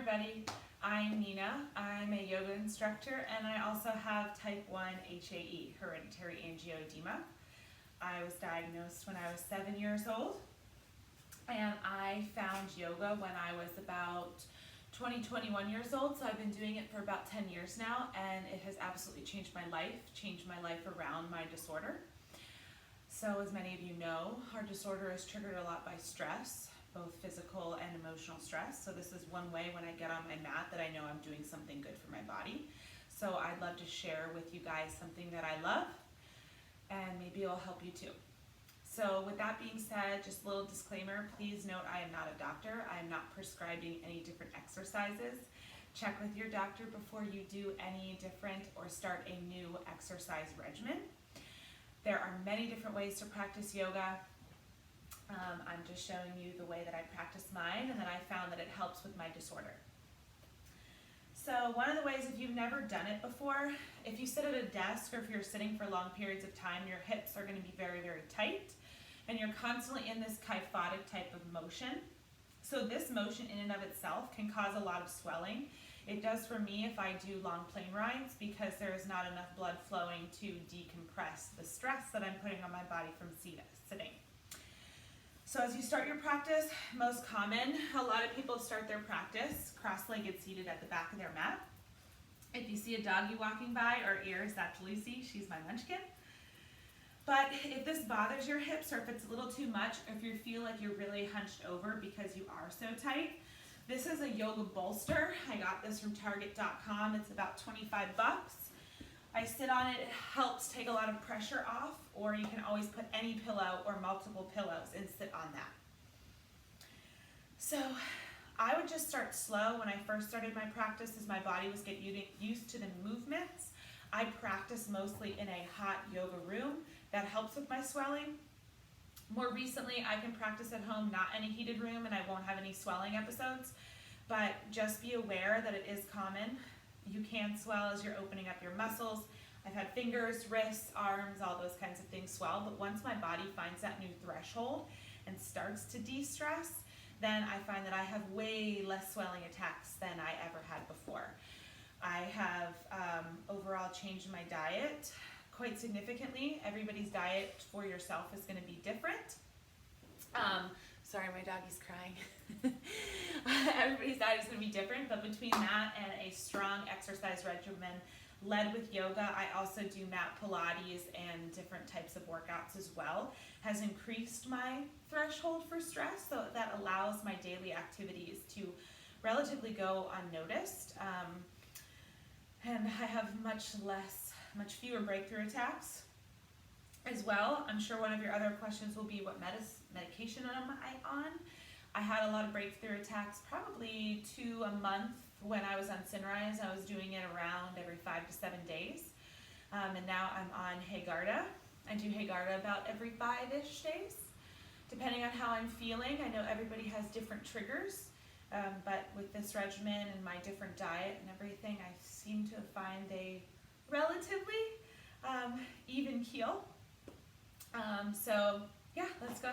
everybody. I'm Nina. I'm a yoga instructor and I also have type 1 HAE, hereditary angioedema. I was diagnosed when I was 7 years old and I found yoga when I was about 21 years old, so I've been doing it for about 10 years now and it has absolutely changed my life around my disorder. So as many of you know, our disorder is triggered a lot by stress, both physical and emotional stress. So this is one way when I get on my mat that I know I'm doing something good for my body. So I'd love to share with you guys something that I love and maybe it'll help you too. So with that being said, just a little disclaimer, please note I am not a doctor. I am not prescribing any different exercises. Check with your doctor before you do any different or start a new exercise regimen. There are many different ways to practice yoga. I'm just showing you the way that I practice mine and that I found that it helps with my disorder. So one of the ways, if you've never done it before, if you sit at a desk or if you're sitting for long periods of time, your hips are going to be very, very tight and you're constantly in this kyphotic type of motion. So this motion in and of itself can cause a lot of swelling. It does for me if I do long plane rides because there is not enough blood flowing to decompress the stress that I'm putting on my body from sitting. So as you start your practice, most common, a lot of people start their practice cross-legged seated at the back of their mat. If you see a doggy walking by, our ears, that's Lucy, she's my munchkin. But if this bothers your hips or if it's a little too much, or if you feel like you're really hunched over because you are so tight, this is a yoga bolster. I got this from Target.com. It's about 25 bucks. I sit on it, it helps take a lot of pressure off, or you can always put any pillow or multiple pillows and sit on that. So I would just start slow. When I first started my practice, as my body was getting used to the movements, I practice mostly in a hot yoga room. That helps with my swelling. More recently, I can practice at home, not in a heated room, and I won't have any swelling episodes, but just be aware that it is common. You can swell as you're opening up your muscles. I've had fingers, wrists, arms, all those kinds of things swell, but once my body finds that new threshold and starts to de-stress, then I find that I have way less swelling attacks than I ever had before. I have overall changed my diet quite significantly. Everybody's diet for yourself is going to be different. Sorry, my doggy's crying. Everybody's diet is going to be different, but between that and a strong exercise regimen led with yoga, I also do mat Pilates and different types of workouts as well, has increased my threshold for stress, so that allows my daily activities to relatively go unnoticed. And I have much fewer breakthrough attacks as well. I'm sure one of your other questions will be what medication am I on? I had a lot of breakthrough attacks, probably 2 a month when I was on Cinrise. I was doing it around every 5 to 7 days. And now I'm on HAE. I do HAE about every 5-ish days, depending on how I'm feeling. I know everybody has different triggers, but with this regimen and my different diet and everything, I seem to find a relatively even keel. So yeah, let's go ahead.